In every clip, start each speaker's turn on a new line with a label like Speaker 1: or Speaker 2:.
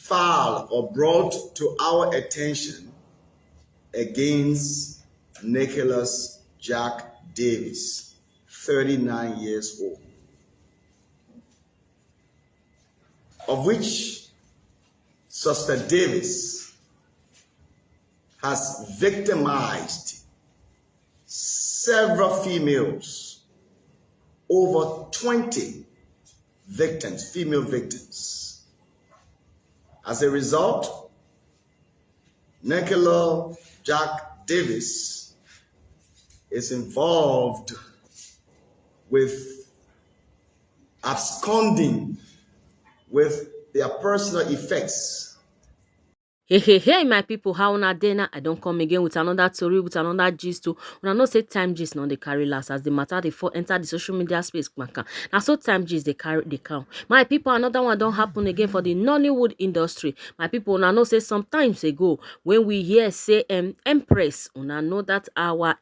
Speaker 1: filed or brought to our attention against Nicholas Jack Davis, 39 years old, of which Sister Davis has victimized several females, over 20 victims, female victims. As a result, Nicholas Jack Davis is involved with absconding with their personal effects.
Speaker 2: Hey, my people, how una dey now? I don't come again with another story, with another gist too. Una know say time gist not the carry last as the matter they for enter the social media space. Now so time gist they carry the count. My people, another one don't happen again for the Nollywood industry. My people, una know say sometimes ago when we hear say Empress, una know that our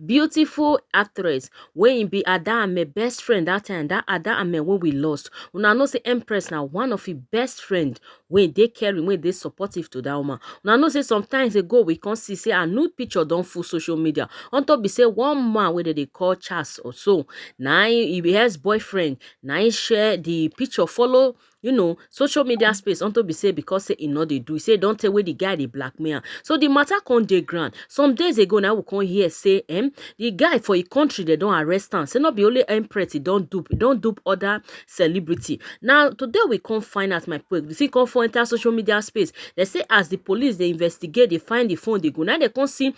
Speaker 2: beautiful actress when be Ada my best friend that time, that Ada when we lost. Una know say Empress now one of his best friend when they carry when they supportive to that woman. Now know say sometimes ago we can see say a nude picture don't full social media. On top be say one man whether they call Charles or so. Now he be his boyfriend. Now he share the picture follow social media space on top be say because say he know they do. He say don't tell where the guy they blackmail. So the matter con dey ground. Some days ago now we can hear say the guy for a country they don't arrest him. Say not be only Empress he don't dupe other celebrity. Now today we can't find out my point. You see come for enter social media space. They say as the police they investigate, they find the phone, they go now they can't see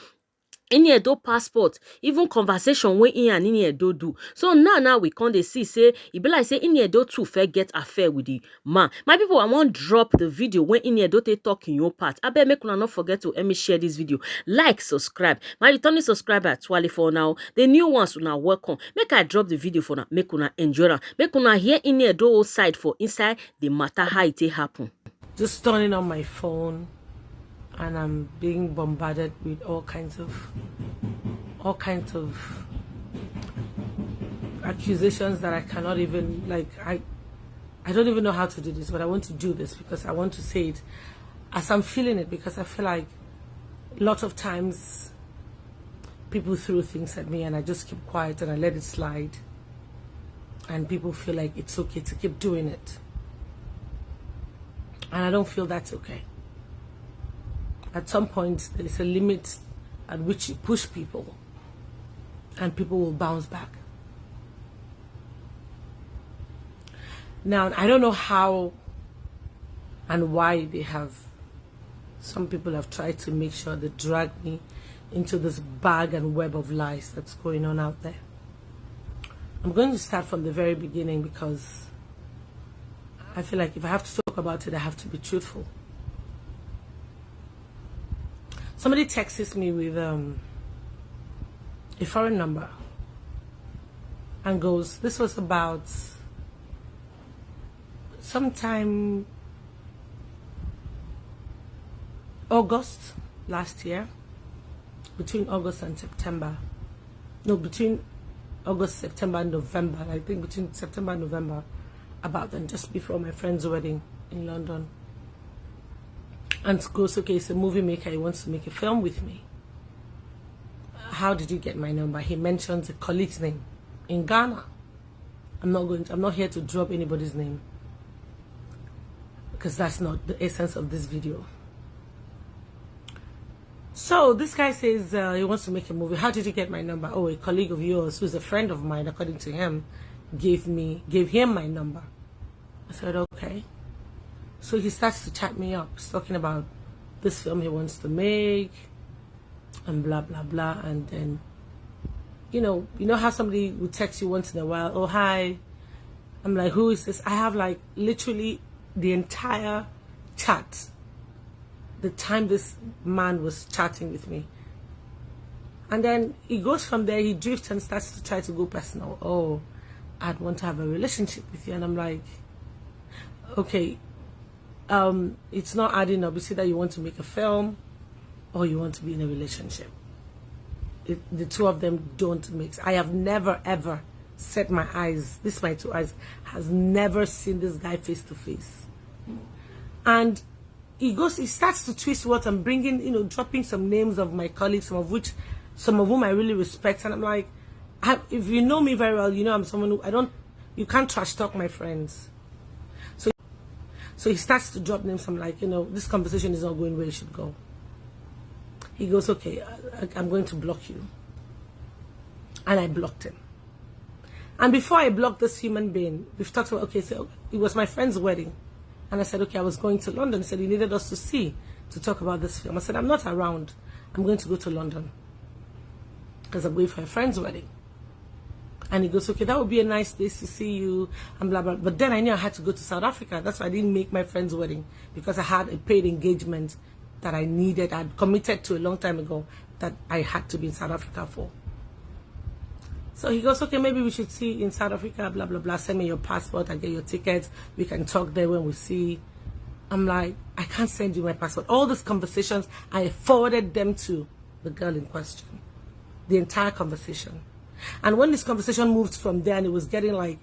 Speaker 2: any Edo passport, even conversation when in and any Edo do. So now we can't they see say it be like say in Edo too fair get affair with the man. My people, I want drop the video when in Edo they talk in your part. I bet make una not forget to let me share this video, like, subscribe. My returning subscriber actually for now. The new ones una welcome. Make I drop the video for now. Make una enjoy them. Make una hear in Edo side for inside the matter how it happen.
Speaker 3: Just turning on my phone. And I'm being bombarded with all kinds of accusations that I cannot even I don't even know how to do this, but I want to do this because I want to say it as I'm feeling it, because I feel like lots of times people throw things at me and I just keep quiet and I let it slide, and people feel like it's okay to keep doing it, and I don't feel that's okay. At some point, there is a limit at which you push people, and people will bounce back. Now, I don't know how and why some people have tried to make sure they drag me into this bag and web of lies that's going on out there. I'm going to start from the very beginning because I feel like if I have to talk about it, I have to be truthful. Somebody texts me with a foreign number and goes, this was about sometime August last year, between August and September. No, between August, September, and November. I think between September and November, about then, just before my friend's wedding in London. And goes, okay, he's a movie maker, he wants to make a film with me. How did you get my number? He mentions a colleague's name in Ghana. I'm not here to drop anybody's name, because that's not the essence of this video. So this guy says he wants to make a movie. How did you get my number? Oh, a colleague of yours who's a friend of mine, according to him, gave him my number. I said, okay. So he starts to chat me up. He's talking about this film he wants to make and blah, blah, blah. And then, you know how somebody would text you once in a while, oh, hi. I'm like, who is this? I have like literally the entire chat, the time this man was chatting with me. And then he goes from there, he drifts and starts to try to go personal. Oh, I'd want to have a relationship with you. And I'm like, okay. It's not adding up. You see that you want to make a film or you want to be in a relationship. The two of them don't mix. I have never ever set my two eyes, has never seen this guy face to face. And he starts to twist words and bringing, dropping some names of my colleagues, some of whom I really respect. And I'm like, if you know me very well, I'm someone who you can't trash talk my friends. So he starts to drop names. I'm like, this conversation is not going where it should go. He goes, okay, I'm going to block you. And I blocked him. And before I blocked this human being, we've talked about, okay, so it was my friend's wedding. And I said, okay, I was going to London. He said he needed us to talk about this film. I said, I'm not around. I'm going to go to London because I'm going for a friend's wedding. And he goes, okay, that would be a nice place to see you, and blah, blah. But then I knew I had to go to South Africa. That's why I didn't make my friend's wedding, because I had a paid engagement that I needed. I'd committed to a long time ago that I had to be in South Africa for. So he goes, okay, maybe we should see in South Africa, blah, blah, blah. Send me your passport. I get your tickets. We can talk there when we see. I'm like, I can't send you my passport. All these conversations, I forwarded them to the girl in question. The entire conversation. And when this conversation moved from there and it was getting like,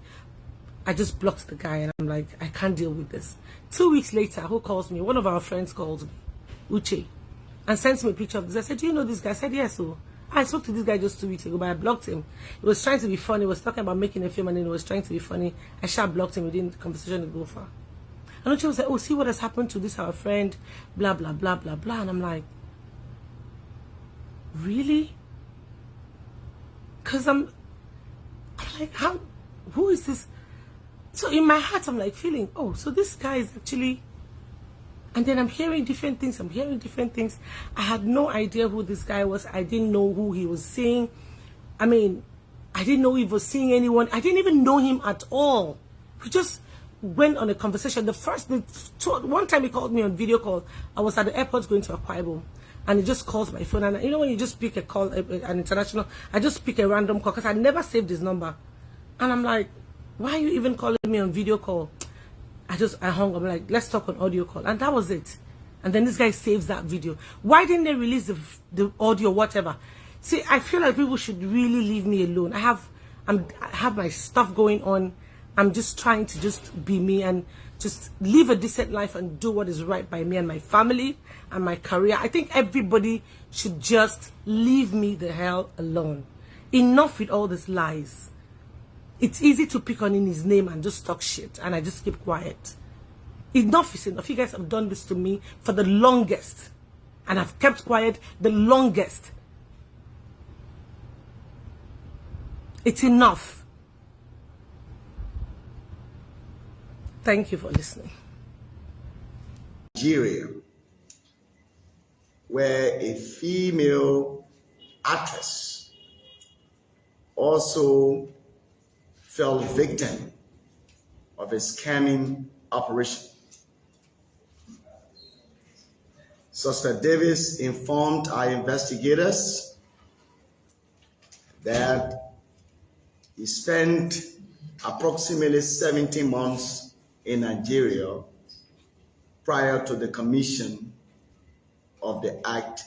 Speaker 3: I just blocked the guy and I'm like, I can't deal with this. 2 weeks later, who calls me? One of our friends calls me, Uche, and sends me a picture of this. I said, do you know this guy? I said, yes. So I spoke to this guy just 2 weeks ago, but I blocked him. He was trying to be funny. He was talking about making a film and then he was trying to be funny. I sharp blocked him. We didn't, the conversation didn't go far. And Uche was like, oh, see what has happened to this, our friend, blah, blah, blah, blah, blah. And I'm like, really? Because I'm like, who is this? So in my heart, I'm like feeling, oh, so this guy is actually, and then I'm hearing different things. I had no idea who this guy was. I didn't know who he was seeing. I mean, I didn't know he was seeing anyone. I didn't even know him at all. We just went on a conversation. One time he called me on video call. I was at the airport going to Akwa Ibom. And he just calls my phone. And when you just pick a call, an international, I just pick a random call because I never saved his number. And I'm like, why are you even calling me on video call? I hung up. I'm like, let's talk on audio call. And that was it. And then this guy saves that video. Why didn't they release the audio, whatever? See, I feel like people should really leave me alone. I have my stuff going on. I'm just trying to just be me and just live a decent life and do what is right by me and my family and my career. I think everybody should just leave me the hell alone. Enough with all these lies. It's easy to pick on his name and just talk shit, and I just keep quiet. Enough is enough. You guys have done this to me for the longest, and I've kept quiet the longest. It's enough. Thank you for listening.
Speaker 1: Nigeria, where a female actress also fell victim of a scamming operation. Sister Davis informed our investigators that he spent approximately 17 months in Nigeria prior to the commission of the act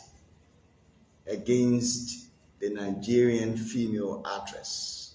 Speaker 1: against the Nigerian female actress.